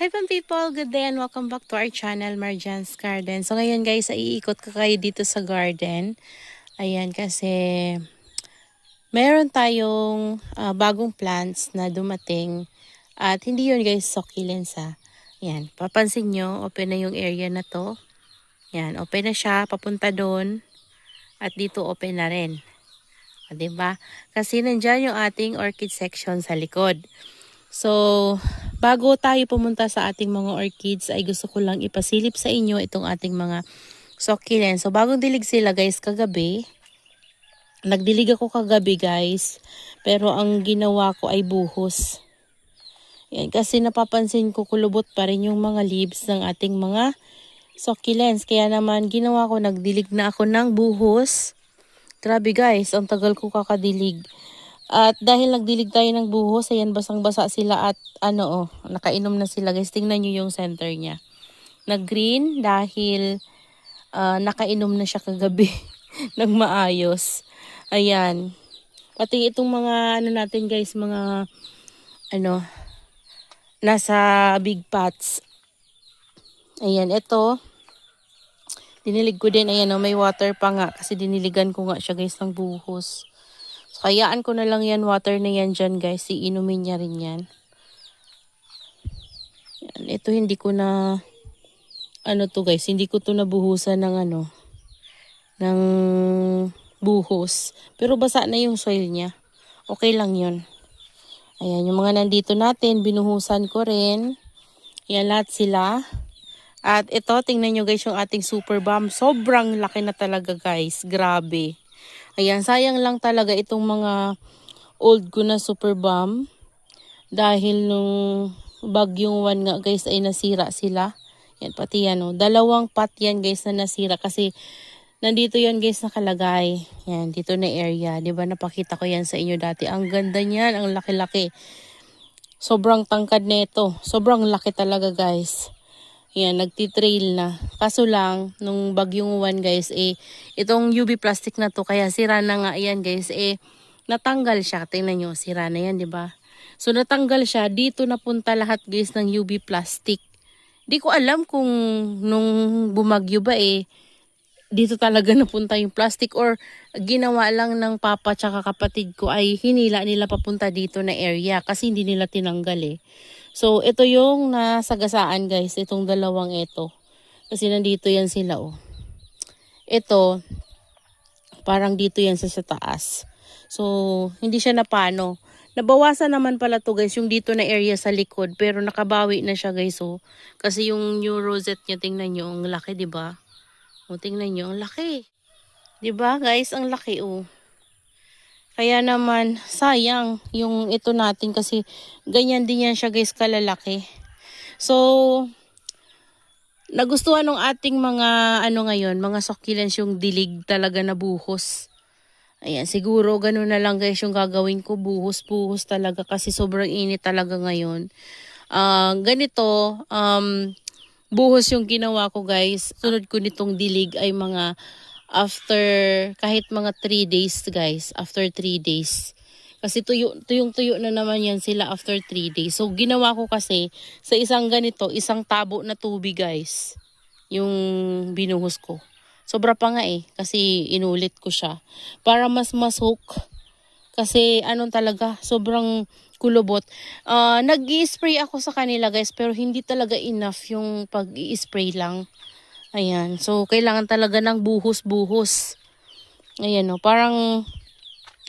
Hi fun people, good day and welcome back to our channel, Marjan's Garden. So ngayon guys, iikot ko kayo dito sa garden. Ayan, kasi meron tayong bagong plants na dumating. At hindi yun guys, succulents ha. Ayan, papansin nyo, open na yung area na to. Ayan, open na siya, papunta doon. At dito open na rin. Diba? Kasi nandyan yung ating orchid section sa likod. So, bago tayo pumunta sa ating mga orchids, ay gusto ko lang ipasilip sa inyo itong ating mga succulents. So, bagong dilig sila guys kagabi. Nagdilig ako kagabi guys, pero ang ginawa ko ay buhos. Yan, kasi napapansin ko kulubot pa rin yung mga leaves ng ating mga succulents. Kaya naman ginawa ko, nagdilig na ako ng buhos. Grabe guys, ang tagal ko kakadilig. At dahil nagdilig tayo ng buhos, ayan, basang-basa sila at nakainom na sila guys. Tingnan nyo yung center niya. Nag-green dahil nakainom na siya kagabi ng maayos. Ayan. Pati itong mga natin guys, mga nasa big pots. Ayan, ito. Dinilig ko din, ayan may water pa nga kasi diniligan ko nga siya guys ng buhos. So, hayaan ko na lang yan, water na yan dyan guys. Iinumin niya rin yan. Yan. Ito hindi ko na, guys, hindi ko to nabuhusan ng ng buhos. Pero basa na yung soil niya. Okay lang yun. Ayan, yung mga nandito natin, binuhusan ko rin. Yan, lahat sila. At ito, tingnan nyo guys yung ating super bomb. Sobrang laki na talaga guys. Grabe. Ayan, sayang lang talaga itong mga old ko na super bomb. Dahil nung bagyong 1 nga guys ay nasira sila. Yan, pati yan dalawang pot yan guys na nasira. Kasi nandito yan guys nakalagay. Yan, dito na area. Diba napakita ko yan sa inyo dati. Ang ganda niyan, ang laki-laki. Sobrang tangkad nito. Sobrang laki talaga guys. Yan, nagtitrail na. Kaso lang, nung bagyong 1 guys, itong UV plastic na to, kaya sira na nga yan guys, natanggal siya. Tingnan nyo, sira na yan, di ba? So, natanggal siya. Dito napunta lahat guys ng UV plastic. Di ko alam kung nung bumagyo ba dito talaga napunta yung plastic or ginawa lang ng papa tsaka kapatid ko ay hinila nila papunta dito na area kasi hindi nila tinanggal So, ito yung nasagasaan guys, itong dalawang ito. Kasi nandito yan sila Ito, parang dito yan sa taas. So, hindi siya napano. Nabawasan naman pala to guys, yung dito na area sa likod. Pero nakabawi na siya guys Kasi yung new rosette niya, tingnan nyo, ang laki diba? Tingnan nyo, ang laki. Diba guys, ang laki Kaya naman, sayang yung ito natin kasi ganyan din yan siya guys kalalaki. So, nagustuhan ng ating mga ngayon, mga succulents yung dilig talaga na buhos. Ayan, siguro ganun na lang guys yung gagawin ko, buhos-buhos talaga kasi sobrang init talaga ngayon. Ganito, buhos yung ginawa ko guys. Sunod ko nitong dilig ay mga after kahit mga 3 days guys, after 3 days. Kasi tuyong-tuyo na naman yan sila after 3 days. So ginawa ko kasi sa isang ganito, isang tabo na tubig guys, yung binuhos ko. Sobra pa nga kasi inulit ko siya para mas mashook. Kasi talaga, sobrang kulubot. Nag-i-spray ako sa kanila guys, pero hindi talaga enough yung pag-i-spray lang. Ayan. So, kailangan talaga ng buhos-buhos. Ayan parang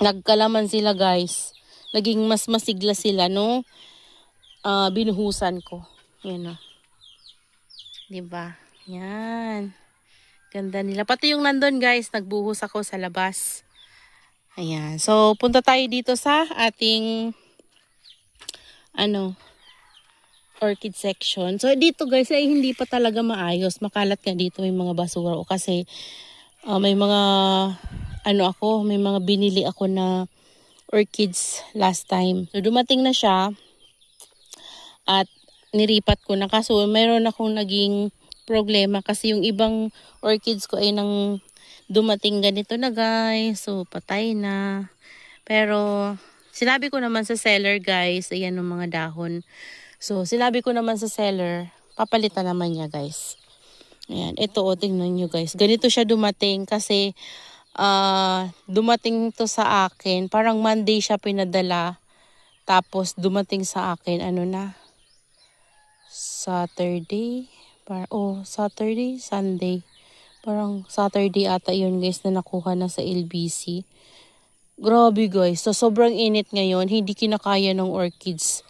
nagkalaman sila guys. Naging mas masigla sila binuhusan ko. Ayan Diba? Yan. Ganda nila. Pati yung nandun guys, nagbuhos ako sa labas. Ayan. So, punta tayo dito sa ating orchid section. So, dito guys ay hindi pa talaga maayos. Makalat nga dito may mga basura kasi may mga may mga binili ako na orchids last time. So, dumating na siya at niripat ko na. Kaso, mayroon akong naging problema kasi yung ibang orchids ko ay nang dumating ganito na guys. So, patay na. Pero, Sinabi ko naman sa seller guys, ayan yung mga dahon. So, sinabi ko naman sa seller, papalitan naman niya guys. Ayan, ito o, tingnan nyo guys. Ganito siya dumating kasi dumating to sa akin. Parang Monday siya pinadala. Tapos dumating sa akin, ano na, Saturday. Saturday, Sunday. Parang Saturday ata yun guys na nakuha na sa LBC. Grabe guys, sa sobrang init ngayon, hindi kinakaya ng orchids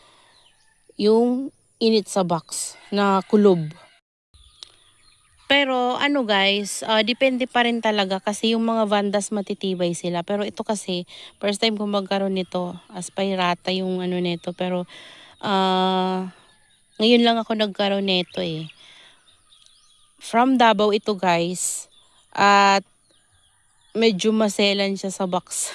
yung init sa box na kulob. Pero ano guys, depende pa rin talaga kasi yung mga vandas matitibay sila. Pero ito kasi, first time ko magkaroon nito, aspirata yung ano nito. Pero ngayon lang ako nagkaroon nito eh. From Davao ito guys. At medyo maselan siya sa box.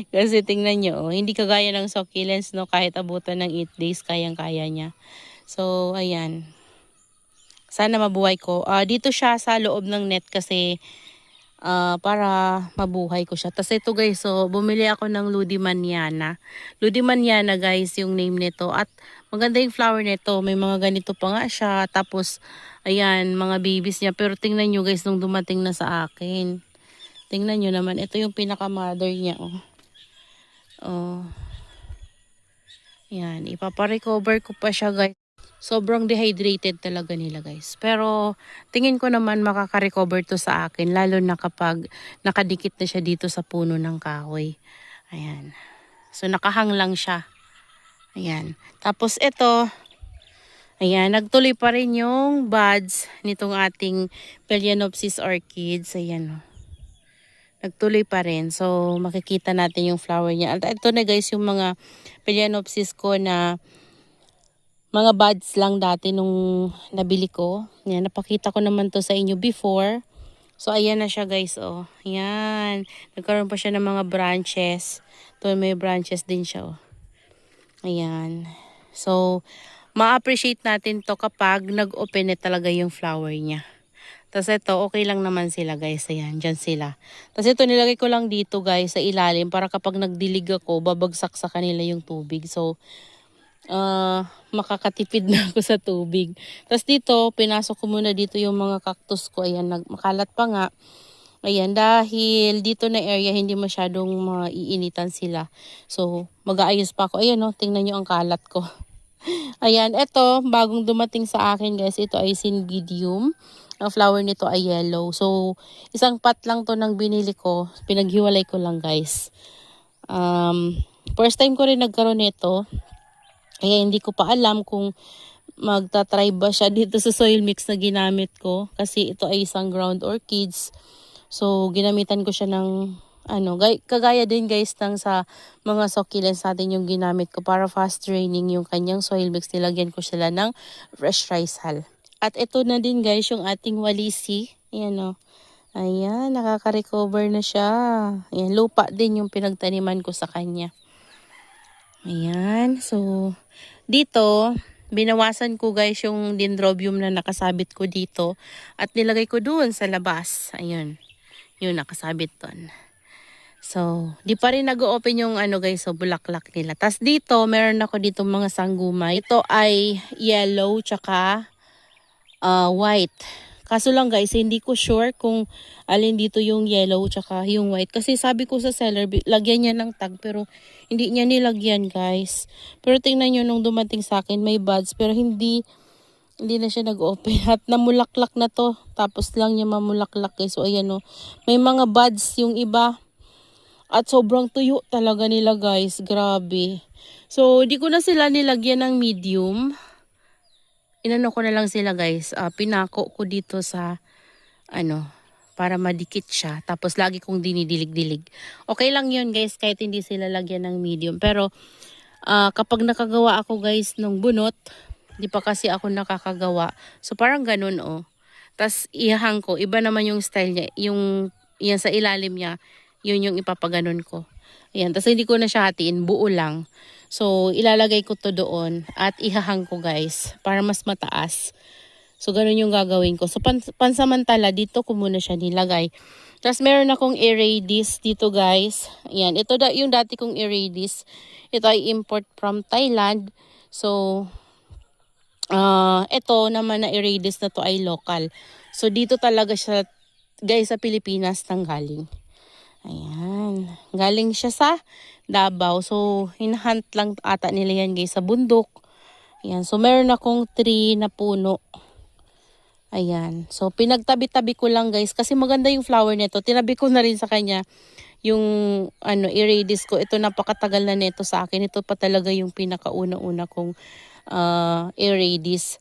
Kasi tingnan nyo, hindi kagaya ng succulents, no? Kahit abutan ng 8 days, kayang-kaya niya. So, ayan. Sana mabuhay ko. Dito siya sa loob ng net kasi para mabuhay ko siya. Tapos ito guys, so bumili ako ng Ludimaniana. Ludimaniana guys, yung name nito. At maganda yung flower nito. May mga ganito pa nga siya. Tapos, ayan, mga babies niya. Pero tingnan nyo guys, nung dumating na sa akin. Tingnan nyo naman, ito yung pinaka-mother niya, oh. Oh. Yan, ipaparecover ko pa siya, guys. Sobrang dehydrated talaga nila, guys. Pero, tingin ko naman makaka-recover to sa akin, lalo na kapag nakadikit na siya dito sa puno ng kahoy. Ayan. So, nakahang lang siya. Ayan. Tapos, ito, ayan, nagtuloy pa rin yung buds nitong ating Phalaenopsis orchids. Ayan, oh. Nagtuloy pa rin. So, makikita natin yung flower niya. At ito na guys, yung mga Phalaenopsis ko na mga buds lang dati nung nabili ko. Yan, napakita ko naman to sa inyo before. So, ayan na siya guys, oh. Yan. Nagkaroon pa siya ng mga branches. Ito, may branches din siya, oh. Ayan. So, ma-appreciate natin to kapag nag-open na talaga yung flower niya. Tapos ito, okay lang naman sila guys. Ayan, dyan sila. Tapos ito, nilagay ko lang dito guys sa ilalim para kapag nagdilig ako, babagsak sa kanila yung tubig. So, makakatipid na ako sa tubig. Tapos dito, pinasok ko muna dito yung mga cactus ko. Ayan, makalat pa nga. Ayan, dahil dito na area, hindi masyadong maiinitan sila. So, mag-aayos pa ako. Ayan, oh, tingnan nyo ang kalat ko. Ayan, ito, bagong dumating sa akin guys. Ito ay Cynbidium. Ang flower nito ay yellow. So, isang pot lang to nang binili ko. Pinaghiwalay ko lang guys. First time ko rin nagkaroon nito. Kaya hindi ko pa alam kung magta-try ba siya dito sa soil mix na ginamit ko. Kasi ito ay isang ground orchids. So, ginamitan ko siya ng kagaya din guys ng sa mga succulents natin yung ginamit ko para fast draining yung kanyang soil mix. Nilagyan ko sila ng fresh rice hull. At ito na din guys yung ating walisi. Ayan o. Ayan, nakaka-recover na siya. Ayan, lupa din yung pinagtaniman ko sa kanya. Ayan, so dito, binawasan ko guys yung dendrobium na nakasabit ko dito. At nilagay ko doon sa labas. Ayun, yung nakasabit doon. So, di pa rin nag-open yung guys, so bulaklak nila. Tas dito, meron ako dito mga sanggumay. Ito ay yellow tsaka white. Kaso lang guys, hindi ko sure kung alin dito yung yellow tsaka yung white. Kasi sabi ko sa seller, lagyan niya ng tag pero hindi niya nilagyan guys. Pero tingnan nyo nung dumating sa akin, may buds pero hindi na siya nag-open. At namulaklak na to. Tapos lang niya mamulaklak guys. So ayan o, may mga buds yung iba. At sobrang tuyo talaga nila guys. Grabe. So, di ko na sila nilagyan ng medium. Inano ko na lang sila guys. Pinako ko dito sa para madikit siya. Tapos lagi kong dinidilig-dilig. Okay lang yun guys kahit hindi sila lagyan ng medium. Pero kapag nakagawa ako guys ng bunot, di pa kasi ako nakakagawa. So parang ganun oh. Tapos ihang ko. Iba naman yung style niya. Yan sa ilalim niya. Yun yung ipapaganon ko. Ayan. Tapos hindi ko na siya hatiin. Buo lang. So, ilalagay ko to doon. At ihahang ko guys. Para mas mataas. So, ganun yung gagawin ko. So, pansamantala, dito ko muna siya nilagay. Tapos, meron akong Aeradis dito, guys. Ayan. Ito yung dati kong Aeradis. Ito ay import from Thailand. So, ito naman na Aeradis na to ay local. So, dito talaga siya, guys, sa Pilipinas nanggaling. Ayan. Galing siya sa Davao. So, hinahunt lang ata nila yan, guys, sa bundok. Ayan. So, meron akong tree na puno. Ayan. So, pinagtabi-tabi ko lang, guys. Kasi maganda yung flower nito. Tinabi ko na rin sa kanya yung Aeradis ko. Ito napakatagal na nito sa akin. Ito pa talaga yung pinakauna-una kong Aeradis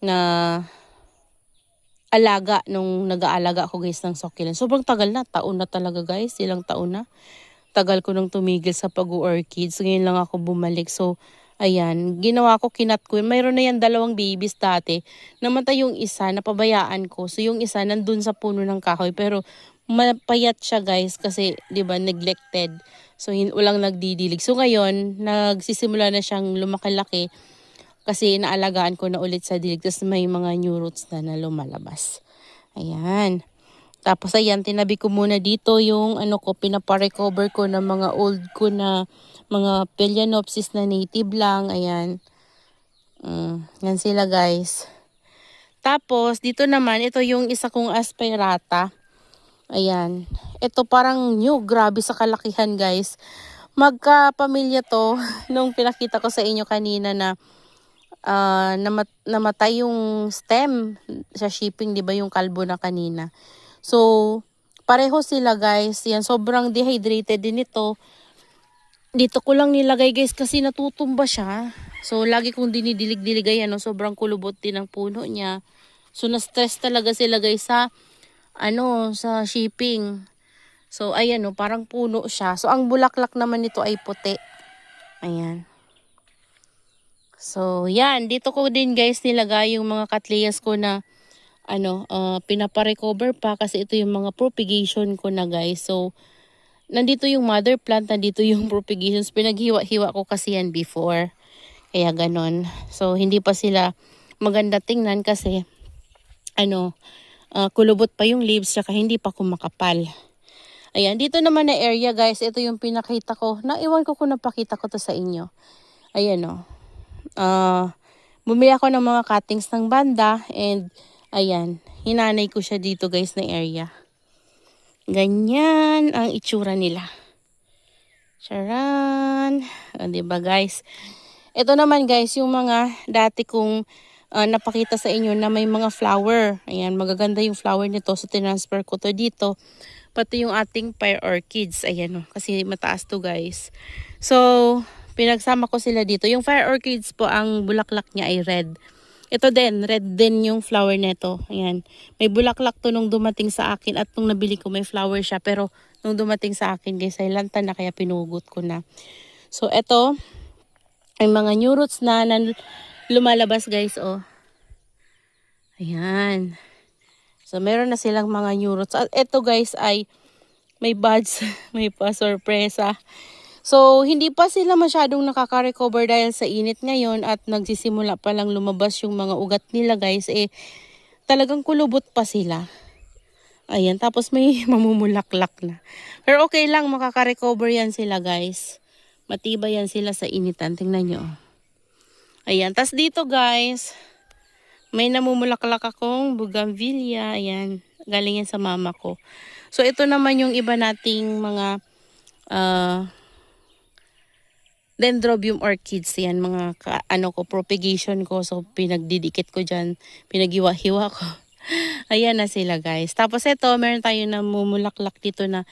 na alaga nung nag-aalaga ako, guys, ng succulent. Sobrang tagal na. Taon na talaga, guys. Ilang taon na. Tagal ko nang tumigil sa pag-orchids. Ngayon lang ako bumalik. So, ayan, ginawa ko, kinat ko. Mayroon na yan 2 babies dati. Namatay yung isa, napabayaan ko. So, yung isa nandun sa puno ng kahoy. Pero, mapayat siya, guys, kasi, di ba, neglected. So, walang nagdidilig. So, ngayon, nagsisimula na siyang lumaki-laki. Kasi, naalagaan ko na ulit sa dilig. Tapos, may mga new roots na lumalabas. Ayan. Tapos ayan, tinabi ko muna dito yung pinaparecover ko ng mga old ko na mga Phalaenopsis na native lang. Ayan. Yan sila, guys. Tapos, dito naman, ito yung isa kong Aspirata. Ayan. Ito parang new. Grabe sa kalakihan, guys. Magkapamilya to nung pinakita ko sa inyo kanina na namatay yung stem sa shipping, di ba, yung kalbo na kanina. So, pareho sila, guys. Yan, sobrang dehydrated din ito. Dito ko lang nilagay, guys, kasi natutumba siya. So, lagi kong dinidilig-diligay, sobrang kulubot din ang puno niya. So, na-stress talaga sila, guys, sa shipping. So, ayan, parang puno siya. So, ang bulaklak naman nito ay puti. Ayan. So, yan. Dito ko din, guys, nilagay yung mga cattleyas ko na pinaparecover pa kasi ito yung mga propagation ko na, guys. So, nandito yung mother plant, nandito yung propagations. Pinaghiwa-hiwa ko kasi yan before. Kaya ganon. So, hindi pa sila maganda tingnan kasi kulubot pa yung leaves tsaka hindi pa kumakapal. Ayan, dito naman na area, guys. Ito yung pinakita ko. Naiwan ko kung napakita ko to sa inyo. Ayan, bumili ako ng mga cuttings ng banda and ayan, hinanay ko siya dito, guys, na area. Ganyan ang itsura nila. Charan! Diba, guys? Ito naman, guys, yung mga dati kong napakita sa inyo na may mga flower. Ayan, magaganda yung flower nito. So, tinransfer ko to dito. Pati yung ating fire orchids. Ayan, kasi mataas to, guys. So, pinagsama ko sila dito. Yung fire orchids po, ang bulaklak niya ay red. Ito din, red din yung flower neto. Ayan. May bulaklak to nung dumating sa akin at nung nabili ko may flower siya. Pero nung dumating sa akin, guys, ay lanta na kaya pinugot ko na. So, ito ay mga new roots na lumalabas, guys, Ayan. So, meron na silang mga new roots. At ito, guys, ay may buds, may pa-sorpresa. So, hindi pa sila masyadong nakaka-recover dahil sa init ngayon at nagsisimula pa lang lumabas yung mga ugat nila, guys. Talagang kulubot pa sila. Ayan, tapos may mamumulaklak na. Pero okay lang, makaka-recover yan sila, guys. Matibay yan sila sa initan. Tingnan nyo. Ayan, tas dito, guys, may namumulaklak akong bougainvillea. Ayan, galing yan sa mama ko. So, ito naman yung iba nating mga Dendrobium orchids. Yan, mga propagation ko. So, pinagdidikit ko dyan. Pinaghiwa-hiwa ko. Ayan na sila, guys. Tapos ito, meron tayo na mumulaklak dito na,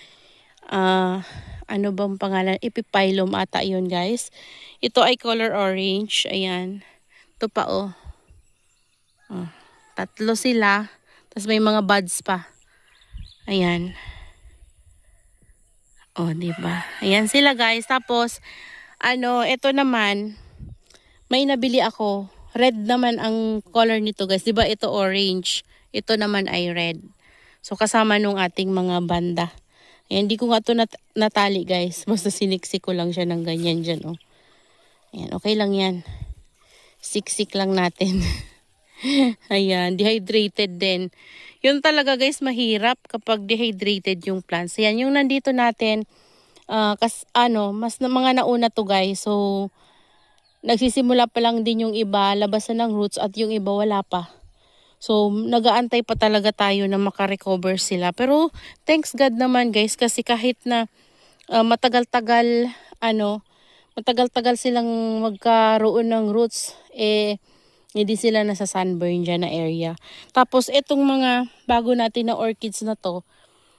ano bang pangalan? Epiphyllum ata yun, guys. Ito ay color orange. Ayan. Ito pa, tatlo sila. Tapos may mga buds pa. Ayan. Diba? Ayan sila, guys. Tapos, ito naman, may nabili ako. Red naman ang color nito, guys. Diba ito orange? Ito naman ay red. So, kasama nung ating mga banda. Ayan, hindi ko nga ito natali, guys. Basta siniksik ko lang siya ng ganyan dyan, Ayan, okay lang yan. Siksik lang natin. Ayan, dehydrated din. Yun talaga guys, mahirap kapag dehydrated yung plants. Ayan, yung nandito natin, mas na mga nauna to guys. So, nagsisimula pa lang din yung iba, labasan ng roots at yung iba wala pa. So, nagaantay pa talaga tayo na makarecover sila. Pero, thanks God naman guys, kasi kahit na matagal-tagal, matagal-tagal silang magkaroon ng roots, hindi sila nasa sunburn dyan na area. Tapos, itong mga bago natin na orchids na to,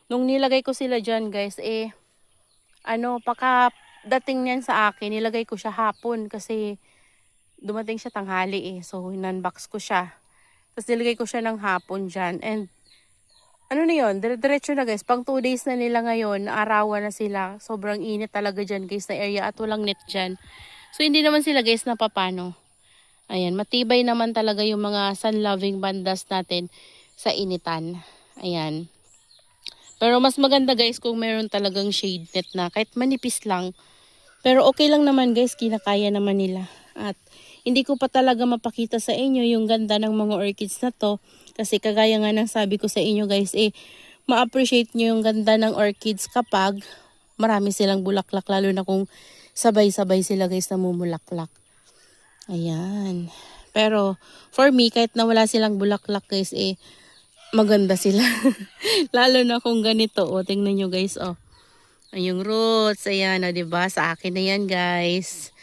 nung nilagay ko sila dyan guys, dating niyan sa akin, nilagay ko siya hapon kasi dumating siya tanghali eh. So, in-unbox ko siya. Tapos nilagay ko siya ng hapon dyan. And ano na yun, dire-diretso na guys. Pang 2 days na nila ngayon, arawan na sila. Sobrang init talaga dyan guys na area at walang net dyan. So hindi naman sila guys napapano. Ayan, matibay naman talaga yung mga sun-loving bandas natin sa initan. Ayan. Pero mas maganda guys kung meron talagang shade net na kahit manipis lang. Pero okay lang naman guys, kinakaya naman nila. At hindi ko pa talaga mapakita sa inyo yung ganda ng mga orchids na to. Kasi kagaya nga ng sabi ko sa inyo guys, ma-appreciate nyo yung ganda ng orchids kapag marami silang bulaklak. Lalo na kung sabay-sabay sila guys na mumulaklak. Ayan. Pero for me, kahit na wala silang bulaklak guys, maganda sila. Lalo na kung ganito. O, tingnan nyo guys, oh. Yung roots, ayan, o, diba? Sa akin na yan, guys.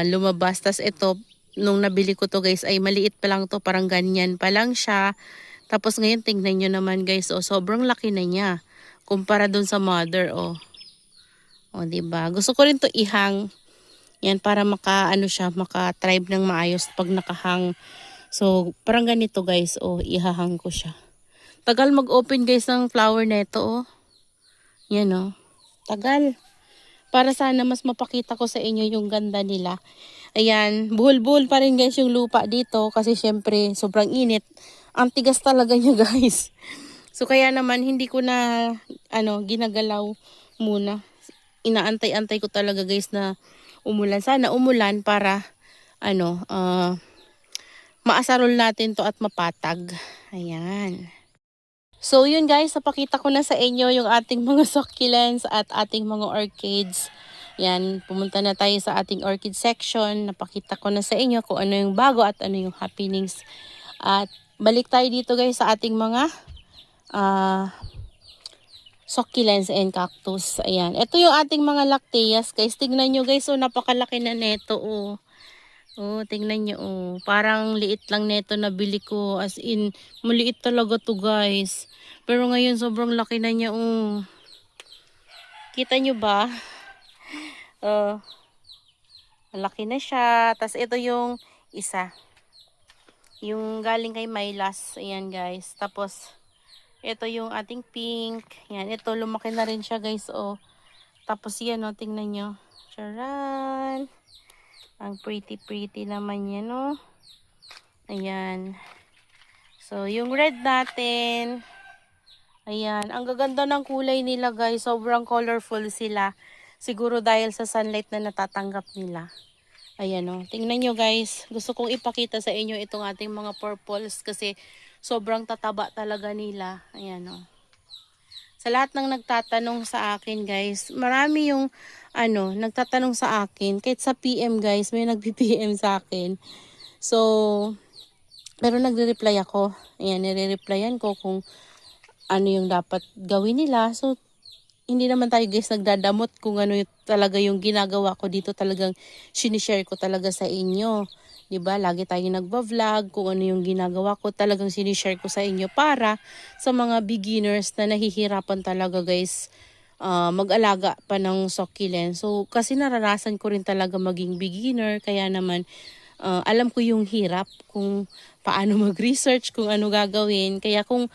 Lumabas. Tas ito, nung nabili ko to, guys, ay maliit pa lang to. Parang ganyan pa lang siya. Tapos ngayon, tingnan nyo naman, guys. O, sobrang laki na niya. Kumpara dun sa mother, o. O, diba? Gusto ko rin to ihang. Yan, para maka-thrive ng maayos pag nakahang. So, parang ganito, guys. O, ihahang ko siya. Tagal mag-open, guys, ng flower neto, o. Yan, o. Tagal. Para sana mas mapakita ko sa inyo yung ganda nila. Ayan, buhol-buhol pa rin guys yung lupa dito kasi syempre sobrang init. Ang tigas talaga niya guys. So kaya naman hindi ko na ginagalaw muna. Inaantay-antay ko talaga guys na umulan. Sana umulan para maasarol natin to at mapatag. Ayan. So yun guys, napakita ko na sa inyo yung ating mga succulents at ating mga orchids. Yan, pumunta na tayo sa ating orchid section. Napakita ko na sa inyo kung ano yung bago at ano yung happenings. At balik tayo dito guys sa ating mga succulents and cactus. Ayan, ito yung ating mga lacteas guys. Tignan nyo guys, oh, napakalaki na neto. Oh. Oh, tingnan nyo, oh. Parang liit lang neto na bili ko. As in, maliit talaga to guys. Pero ngayon, sobrang laki na niya, oh. Kita nyo ba? Malaki na siya. Tapos, ito yung isa. Yung galing kay Mylas. Ayan, guys. Tapos, ito yung ating pink. Ayan, ito, lumaki na rin siya, guys, oh. Tapos, yan, oh, tingnan nyo. Charan! Ang pretty naman yan, no? Ayan. So, yung red natin. Ayan. Ang gaganda ng kulay nila, guys. Sobrang colorful sila. Siguro dahil sa sunlight na natatanggap nila. Ayan, no? Tingnan nyo, guys. Gusto kong ipakita sa inyo itong ating mga purples kasi sobrang tataba talaga nila. Ayan, no? Sa lahat ng nagtatanong sa akin guys, marami yung nagtatanong sa akin. Kahit sa PM guys, may nagpi-PM sa akin. So, pero nagre-reply ako. Ayan, nire-replyan ko kung ano yung dapat gawin nila. So, hindi naman tayo guys nagdadamot kung ano talaga yung ginagawa ko dito. Talagang sinishare ko talaga sa inyo. 'Di ba? Lagi tayong nagba-vlog kung ano yung ginagawa ko. Talagang sinishare ko sa inyo para sa mga beginners na nahihirapan talaga guys mag-alaga pa ng succulent. So kasi naranasan ko rin talaga maging beginner kaya naman alam ko yung hirap kung paano mag-research, kung ano gagawin. Kaya kung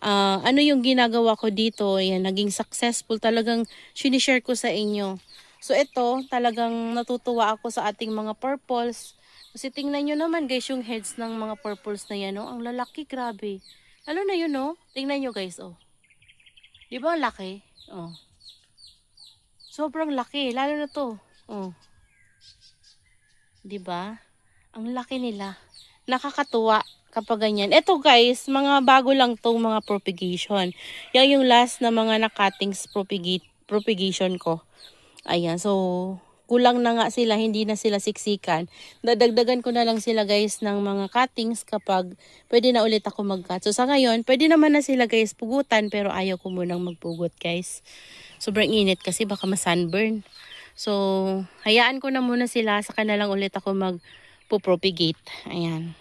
ano yung ginagawa ko dito, ayan, naging successful, talagang sinishare ko sa inyo. So ito, talagang natutuwa ako sa ating mga purples. Kasi tingnan nyo naman guys yung heads ng mga purples na yan, oh. Ang lalaki, grabe. Lalo na yun, oh. Tingnan nyo guys, oh. Di ba ang laki? Oh. Sobrang laki, lalo na to. Oh. Di ba? Ang laki nila. nakakatuwa kapag ganyan. Ito guys, mga bago lang tong mga propagation. Yan yung last na mga na-cuttings propagation ko. Ayan, so kulang na nga sila, hindi na sila siksikan. Dadagdagan ko na lang sila guys ng mga cuttings kapag pwede na ulit ako mag-cut. So sa ngayon, pwede naman na sila guys pugutan pero ayaw ko munang magpugot guys. Sobrang init kasi baka ma-sunburn. So hayaan ko na muna sila, saka na lang ulit ako mag-propagate. Ayan.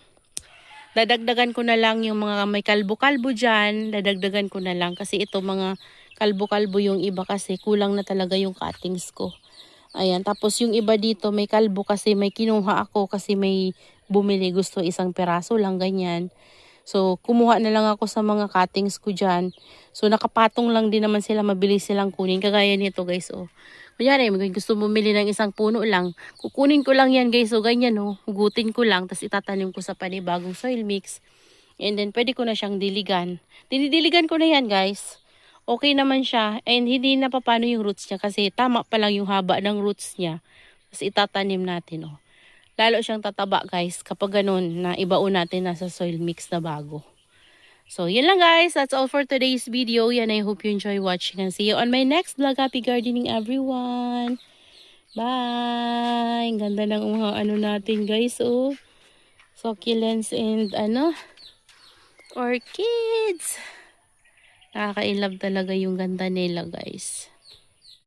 Dadagdagan ko na lang yung mga may kalbo-kalbo dyan. Dadagdagan ko na lang kasi ito mga kalbo-kalbo yung iba kasi kulang na talaga yung cuttings ko. Ayan, tapos yung iba dito may kalbo kasi may kinuha ako kasi may bumili gusto isang peraso lang ganyan. So, kumuha na lang ako sa mga cuttings ko dyan. So, nakapatong lang din naman sila, mabilis silang kunin. Kagaya nito guys, oh. Kunyari, gusto bumili ng isang puno lang. Kukunin ko lang yan guys, so ganyan oh. Hugutin ko lang, tapos itatanim ko sa panibagong soil mix. And then, pwede ko na siyang diligan. Dinidiligan ko na yan guys. Okay naman siya and hindi na papano yung roots niya kasi tama pa lang yung haba ng roots niya. Tapos itatanim natin oh. Lalo siyang tataba guys kapag ganun na ibaon natin na sa soil mix na bago. So yun lang guys, that's all for today's video. Yan, I hope you enjoy watching and see you on my next vlog. Happy gardening everyone! Bye! Ang ganda ng mga ano natin guys oh. Succulents and orchids. Nakaka-inlove talaga yung ganda nila guys.